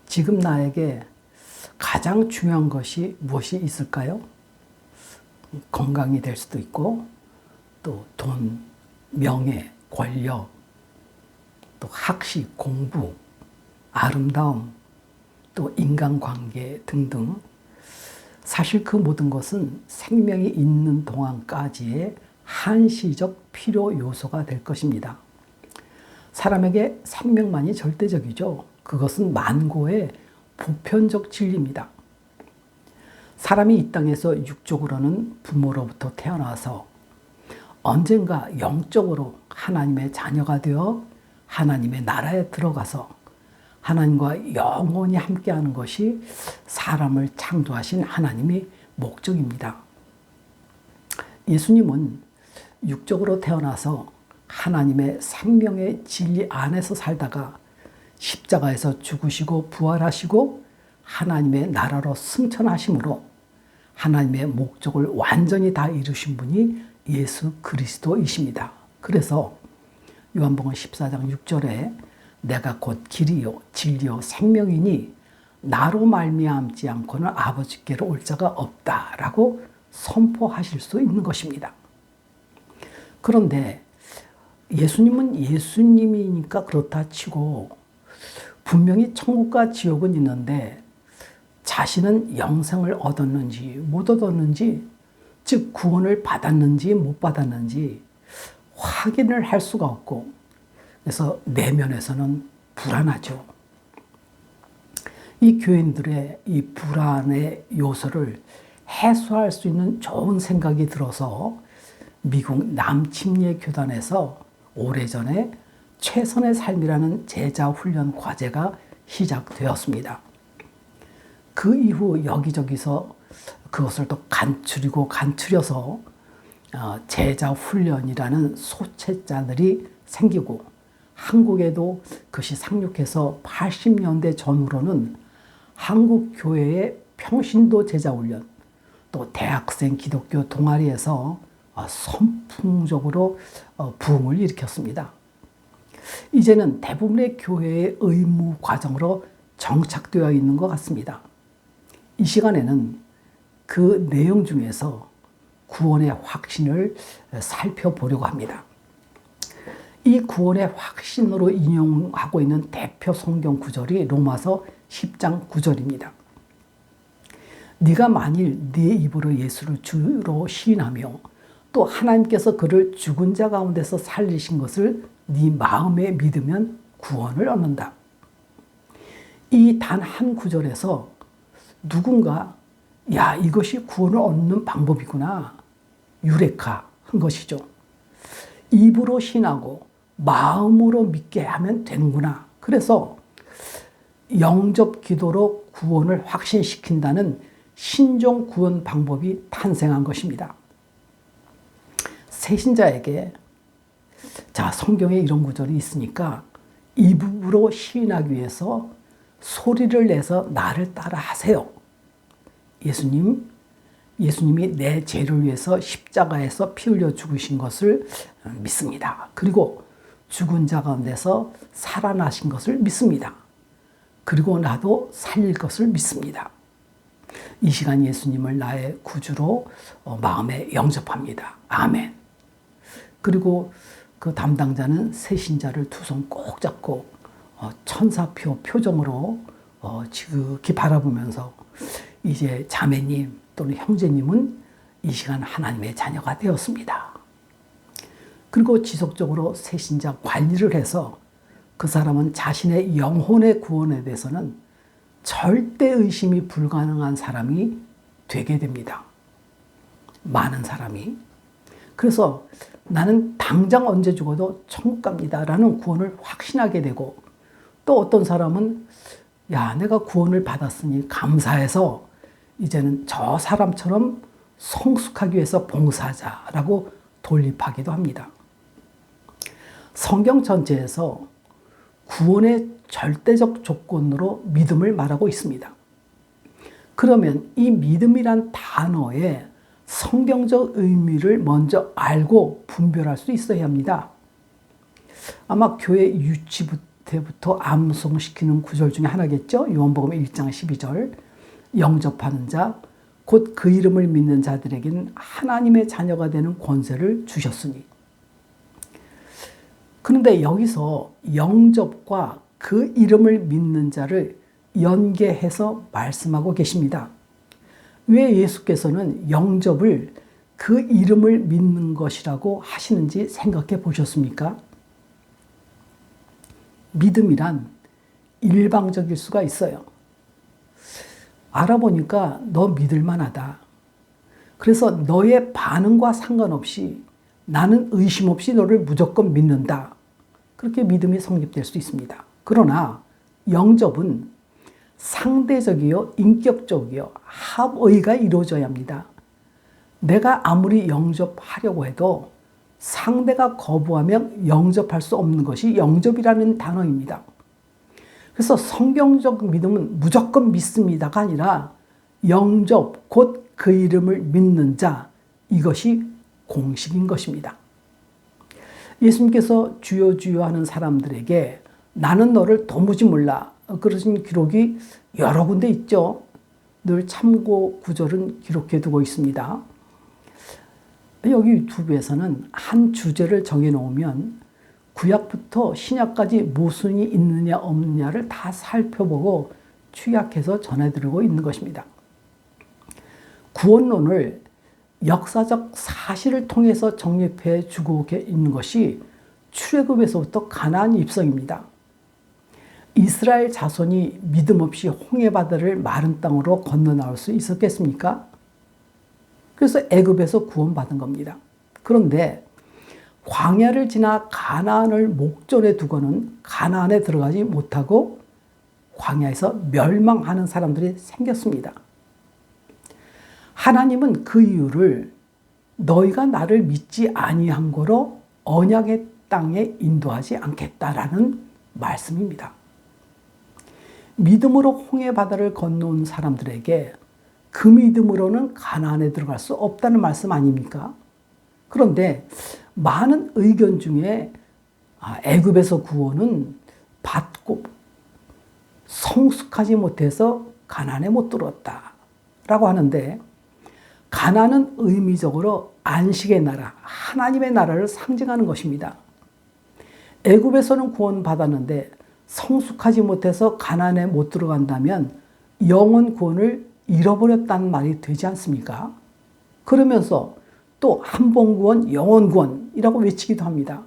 지금 나에게 가장 중요한 것이 무엇이 있을까요? 건강이 될 수도 있고, 또 돈, 명예, 권력, 또 학식, 공부, 아름다움, 또 인간관계 등등. 사실 그 모든 것은 생명이 있는 동안까지의 한시적 필요 요소가 될 것입니다. 사람에게 생명만이 절대적이죠. 그것은 만고의 보편적 진리입니다. 사람이 이 땅에서 육적으로는 부모로부터 태어나서 언젠가 영적으로 하나님의 자녀가 되어 하나님의 나라에 들어가서 하나님과 영원히 함께하는 것이 사람을 창조하신 하나님의 목적입니다. 예수님은 육적으로 태어나서 하나님의 생명의 진리 안에서 살다가 십자가에서 죽으시고 부활하시고 하나님의 나라로 승천하심으로 하나님의 목적을 완전히 다 이루신 분이 예수 그리스도이십니다. 그래서 요한복음 14장 6절에 내가 곧 길이요 진리요 생명이니 나로 말미암지 않고는 아버지께로 올 자가 없다라고 선포하실 수 있는 것입니다. 그런데 예수님은 예수님이니까 그렇다 치고 분명히 천국과 지옥은 있는데 자신은 영생을 얻었는지 못 얻었는지, 즉 구원을 받았는지 못 받았는지 확인을 할 수가 없고, 그래서 내면에서는 불안하죠. 이 교인들의 이 불안의 요소를 해소할 수 있는 좋은 생각이 들어서 미국 남침례 교단에서 오래전에 최선의 삶이라는 제자 훈련 과제가 시작되었습니다. 그 이후 여기저기서 그것을 또 간추려서 제자 훈련이라는 소채자들이 생기고, 한국에도 그것이 상륙해서 80년대 전후로는 한국 교회의 평신도 제자 훈련, 또 대학생 기독교 동아리에서 선풍적으로 부흥을 일으켰습니다. 이제는 대부분의 교회의 의무 과정으로 정착되어 있는 것 같습니다. 이 시간에는 그 내용 중에서 구원의 확신을 살펴보려고 합니다. 이 구원의 확신으로 인용하고 있는 대표 성경 구절이 로마서 10장 9절입니다. 네가 만일 네 입으로 예수를 주로 시인하며 또 하나님께서 그를 죽은 자 가운데서 살리신 것을 네 마음에 믿으면 구원을 얻는다. 이 단 한 구절에서 누군가 야, 이것이 구원을 얻는 방법이구나, 유레카 한 것이죠. 입으로 신하고 마음으로 믿게 하면 되는구나. 그래서 영접 기도로 구원을 확신시킨다는 신종 구원 방법이 탄생한 것입니다. 새신자에게 자, 성경에 이런 구절이 있으니까 입으로 시인하기 위해서 소리를 내서 나를 따라 하세요. 예수님이 내 죄를 위해서 십자가에서 피 흘려 죽으신 것을 믿습니다. 그리고 죽은 자 가운데서 살아나신 것을 믿습니다. 그리고 나도 살릴 것을 믿습니다. 이 시간 예수님을 나의 구주로 마음에 영접합니다. 아멘. 그리고 그 담당자는 새신자를 두 손 꼭 잡고 천사표 표정으로 지극히 바라보면서 이제 자매님 또는 형제님은 이 시간 하나님의 자녀가 되었습니다. 그리고 지속적으로 새신자 관리를 해서 그 사람은 자신의 영혼의 구원에 대해서는 절대 의심이 불가능한 사람이 되게 됩니다. 많은 사람이. 그래서 나는 당장 언제 죽어도 천국 갑니다라는 구원을 확신하게 되고, 또 어떤 사람은 야, 내가 구원을 받았으니 감사해서 이제는 저 사람처럼 성숙하기 위해서 봉사하자라고 돌입하기도 합니다. 성경 전체에서 구원의 절대적 조건으로 믿음을 말하고 있습니다. 그러면 이 믿음이란 단어의 성경적 의미를 먼저 알고 분별할 수 있어야 합니다. 아마 교회 유치부 겉에부터 암송시키는 구절 중에 하나겠죠. 요한복음 1장 12절 영접하는 자 곧 그 이름을 믿는 자들에게는 하나님의 자녀가 되는 권세를 주셨으니. 그런데 여기서 영접과 그 이름을 믿는 자를 연계해서 말씀하고 계십니다. 왜 예수께서는 영접을 그 이름을 믿는 것이라고 하시는지 생각해 보셨습니까? 믿음이란 일방적일 수가 있어요. 알아보니까 너 믿을 만하다. 그래서 너의 반응과 상관없이 나는 의심 없이 너를 무조건 믿는다. 그렇게 믿음이 성립될 수 있습니다. 그러나 영접은 상대적이요, 인격적이요, 합의가 이루어져야 합니다. 내가 아무리 영접하려고 해도 상대가 거부하면 영접할 수 없는 것이 영접이라는 단어입니다. 그래서 성경적 믿음은 무조건 믿습니다가 아니라 영접, 곧 그 이름을 믿는 자, 이것이 공식인 것입니다. 예수님께서 주여 주여 하는 사람들에게 나는 너를 도무지 몰라 그러신 기록이 여러 군데 있죠. 늘 참고 구절은 기록해 두고 있습니다. 여기 유튜브에서는 한 주제를 정해놓으면 구약부터 신약까지 모순이 있느냐 없느냐를 다 살펴보고 취약해서 전해드리고 있는 것입니다. 구원론을 역사적 사실을 통해서 정립해 주고 있는 것이 출애굽에서부터 가나안 입성입니다. 이스라엘 자손이 믿음 없이 홍해바다를 마른 땅으로 건너 나올 수 있었겠습니까? 그래서 애굽에서 구원받은 겁니다. 그런데 광야를 지나 가나안을 목전에 두고는 가나안에 들어가지 못하고 광야에서 멸망하는 사람들이 생겼습니다. 하나님은 그 이유를 너희가 나를 믿지 아니한 거로 언약의 땅에 인도하지 않겠다라는 말씀입니다. 믿음으로 홍해바다를 건너온 사람들에게 그 믿음으로는 가나안에 들어갈 수 없다는 말씀 아닙니까? 그런데 많은 의견 중에 애굽에서 구원은 받고 성숙하지 못해서 가나안에 못 들어왔다라고 하는데, 가나안은 의미적으로 안식의 나라, 하나님의 나라를 상징하는 것입니다. 애굽에서는 구원받았는데 성숙하지 못해서 가나안에 못 들어간다면 영원 구원을 잃어버렸다는 말이 되지 않습니까? 그러면서 또 한 번 구원, 영원 구원이라고 외치기도 합니다.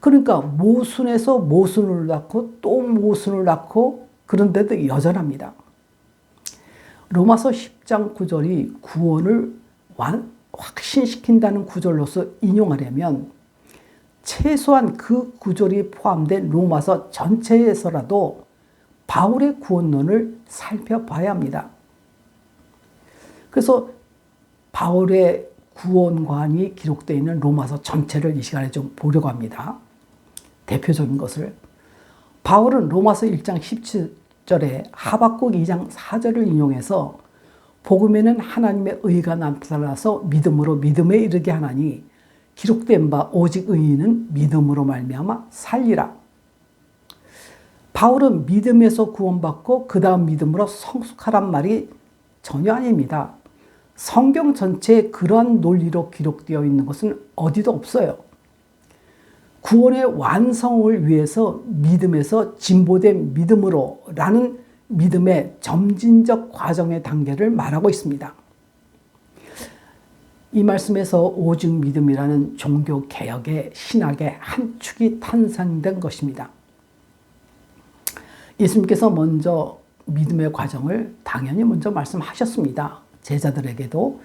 그러니까 모순에서 모순을 낳고 또 모순을 낳고 그런데도 여전합니다. 로마서 10장 9절이 구원을 확신시킨다는 구절로서 인용하려면 최소한 그 구절이 포함된 로마서 전체에서라도 바울의 구원론을 살펴봐야 합니다. 그래서 바울의 구원관이 기록되어 있는 로마서 전체를 이 시간에 좀 보려고 합니다. 대표적인 것을. 바울은 로마서 1장 17절에 하박국 2장 4절을 인용해서 복음에는 하나님의 의가 나타나서 믿음으로 믿음에 이르게 하나니 기록된 바 오직 의인은 믿음으로 말미암아 살리라. 바울은 믿음에서 구원받고 그 다음 믿음으로 성숙하란 말이 전혀 아닙니다. 성경 전체에 그런 논리로 기록되어 있는 것은 어디도 없어요. 구원의 완성을 위해서 믿음에서 진보된 믿음으로 라는 믿음의 점진적 과정의 단계를 말하고 있습니다. 이 말씀에서 오직 믿음이라는 종교 개혁의 신학의 한 축이 탄생된 것입니다. 예수님께서 먼저 믿음의 과정을 당연히 먼저 말씀하셨습니다. 제자들에게도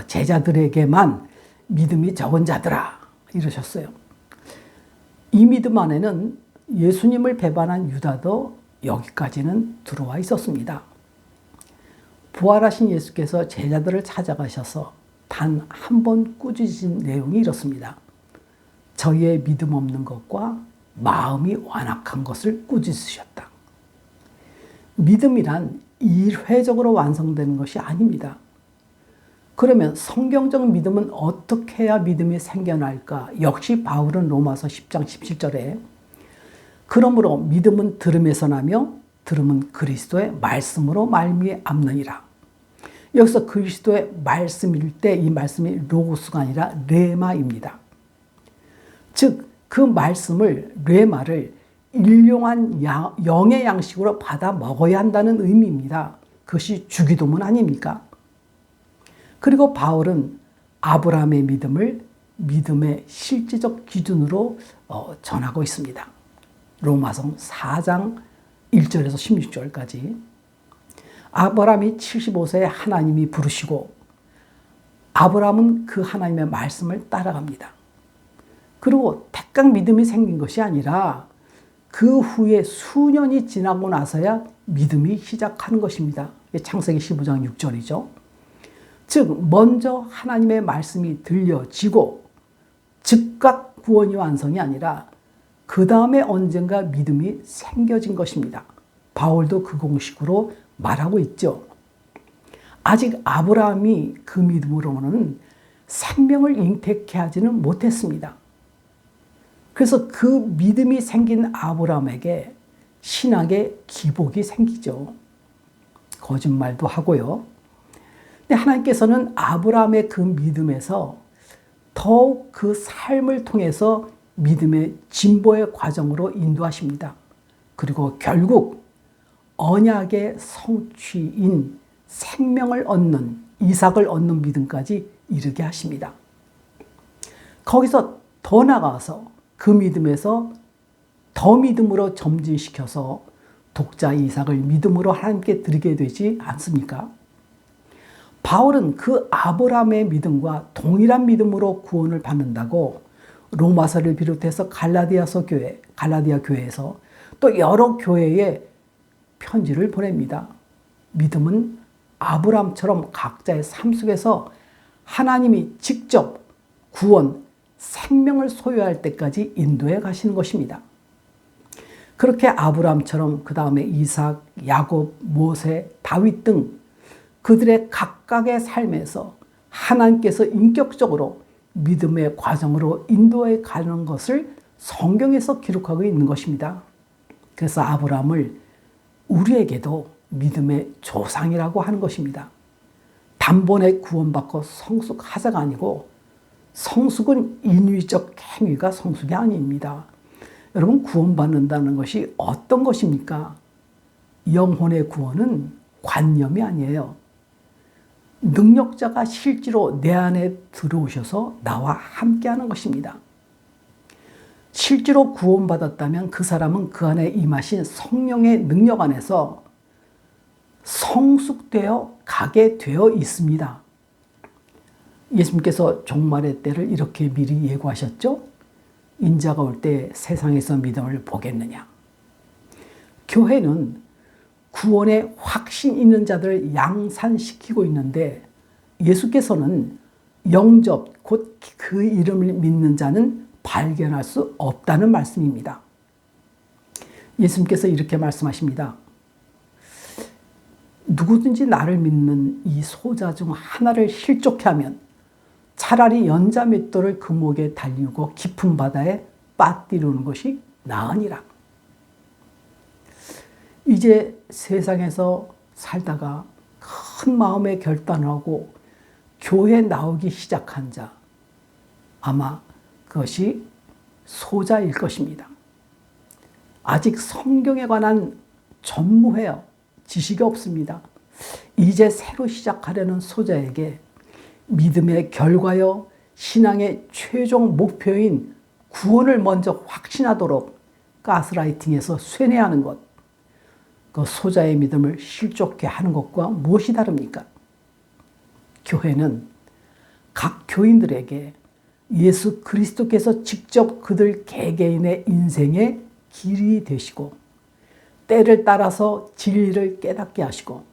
제자들에게만 믿음이 적은 자들아 이러셨어요. 이 믿음 안에는 예수님을 배반한 유다도 여기까지는 들어와 있었습니다. 부활하신 예수께서 제자들을 찾아가셔서 단 한 번 꾸짖으신 내용이 이렇습니다. 저희의 믿음 없는 것과 마음이 완악한 것을 꾸짖으셨다. 믿음이란 일회적으로 완성되는 것이 아닙니다. 그러면 성경적 믿음은 어떻게 해야 믿음이 생겨날까? 역시 바울은 로마서 10장 17절에 그러므로 믿음은 들음에서 나며 들음은 그리스도의 말씀으로 말미암느니라. 여기서 그리스도의 말씀일 때 이 말씀이 로고스가 아니라 레마입니다. 즉 그 말씀을 레마를 일용한 영의 양식으로 받아 먹어야 한다는 의미입니다. 그것이 주기도문 아닙니까? 그리고 바울은 아브라함의 믿음을 믿음의 실제적 기준으로 전하고 있습니다. 로마서 4장 1절에서 16절까지. 아브라함이 75세에 하나님이 부르시고 아브라함은 그 하나님의 말씀을 따라갑니다. 그리고 택각 믿음이 생긴 것이 아니라 그 후에 수년이 지나고 나서야 믿음이 시작하는 것입니다. 창세기 15장 6절이죠. 즉 먼저 하나님의 말씀이 들려지고 즉각 구원이 완성이 아니라 그 다음에 언젠가 믿음이 생겨진 것입니다. 바울도 그 공식으로 말하고 있죠. 아직 아브라함이 그 믿음으로는 생명을 잉태케 하지는 못했습니다. 그래서 그 믿음이 생긴 아브라함에게 신학의 기복이 생기죠. 거짓말도 하고요. 근데 하나님께서는 아브라함의 그 믿음에서 더욱 그 삶을 통해서 믿음의 진보의 과정으로 인도하십니다. 그리고 결국 언약의 성취인 생명을 얻는, 이삭을 얻는 믿음까지 이르게 하십니다. 거기서 더 나아가서 그 믿음에서 더 믿음으로 점진시켜서 독자 이삭을 믿음으로 하나님께 드리게 되지 않습니까? 바울은 그 아브라함의 믿음과 동일한 믿음으로 구원을 받는다고 로마서를 비롯해서 갈라디아 교회에서 또 여러 교회에 편지를 보냅니다. 믿음은 아브라함처럼 각자의 삶 속에서 하나님이 직접 구원, 생명을 소유할 때까지 인도해 가시는 것입니다. 그렇게 아브라함처럼 그 다음에 이삭, 야곱, 모세, 다윗 등 그들의 각각의 삶에서 하나님께서 인격적으로 믿음의 과정으로 인도해 가는 것을 성경에서 기록하고 있는 것입니다. 그래서 아브라함을 우리에게도 믿음의 조상이라고 하는 것입니다. 단번에 구원받고 성숙하자가 아니고 성숙은 인위적 행위가 성숙이 아닙니다. 여러분, 구원받는다는 것이 어떤 것입니까? 영혼의 구원은 관념이 아니에요. 능력자가 실제로 내 안에 들어오셔서 나와 함께하는 것입니다. 실제로 구원받았다면 그 사람은 그 안에 임하신 성령의 능력 안에서 성숙되어 가게 되어 있습니다. 예수님께서 종말의 때를 이렇게 미리 예고하셨죠? 인자가 올 때 세상에서 믿음을 보겠느냐. 교회는 구원에 확신 있는 자들을 양산시키고 있는데 예수께서는 영접, 곧 그 이름을 믿는 자는 발견할 수 없다는 말씀입니다. 예수님께서 이렇게 말씀하십니다. 누구든지 나를 믿는 이 소자 중 하나를 실족해 하면 차라리 연자 맷돌을 그 목에 달리고 깊은 바다에 빠뜨리는 것이 나으니라. 이제 세상에서 살다가 큰 마음의 결단을 하고 교회에 나오기 시작한 자, 아마 그것이 소자일 것입니다. 아직 성경에 관한 전무해요. 지식이 없습니다. 이제 새로 시작하려는 소자에게 믿음의 결과요, 신앙의 최종 목표인 구원을 먼저 확신하도록 가스라이팅해서 쇠뇌하는 것, 그 소자의 믿음을 실족해 하는 것과 무엇이 다릅니까? 교회는 각 교인들에게 예수 그리스도께서 직접 그들 개개인의 인생의 길이 되시고 때를 따라서 진리를 깨닫게 하시고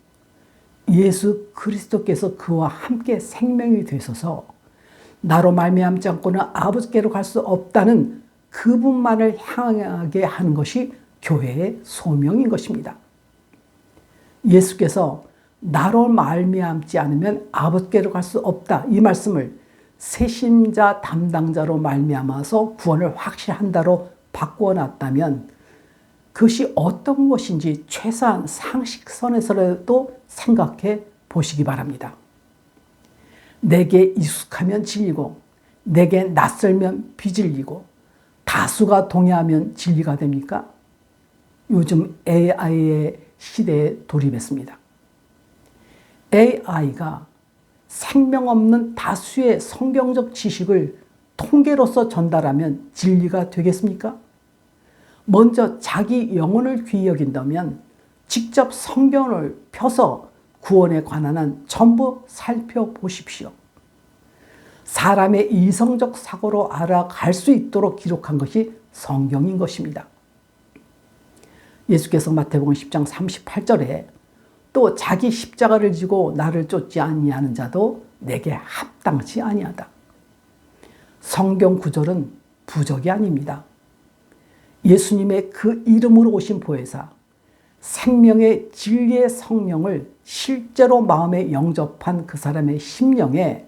예수 그리스도께서 그와 함께 생명이 되셔서 나로 말미암지 않고는 아버지께로 갈 수 없다는 그분만을 향하게 하는 것이 교회의 소명인 것입니다. 예수께서 나로 말미암지 않으면 아버지께로 갈 수 없다, 이 말씀을 새신자 담당자로 말미암아서 구원을 확실한다로 바꾸어 놨다면 그것이 어떤 것인지 최소한 상식선에서라도 생각해 보시기 바랍니다. 내게 익숙하면 질리고 내게 낯설면 비질리고 다수가 동의하면 진리가 됩니까? 요즘 AI의 시대에 돌입했습니다. AI가 생명 없는 다수의 성경적 지식을 통계로서 전달하면 진리가 되겠습니까? 먼저 자기 영혼을 귀히 여긴다면 직접 성경을 펴서 구원에 관한 한 전부 살펴보십시오. 사람의 이성적 사고로 알아갈 수 있도록 기록한 것이 성경인 것입니다. 예수께서 마태복음 10장 38절에 또 자기 십자가를 지고 나를 쫓지 아니하는 자도 내게 합당치 아니하다. 성경 구절은 부적이 아닙니다. 예수님의 그 이름으로 오신 보혜사, 생명의 진리의 성령을 실제로 마음에 영접한 그 사람의 심령에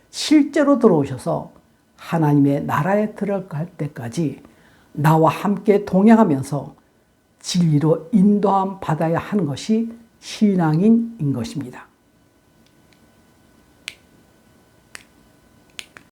실제로 들어오셔서 하나님의 나라에 들어갈 때까지 나와 함께 동행하면서 진리로 인도함 받아야 하는 것이 신앙인인 것입니다.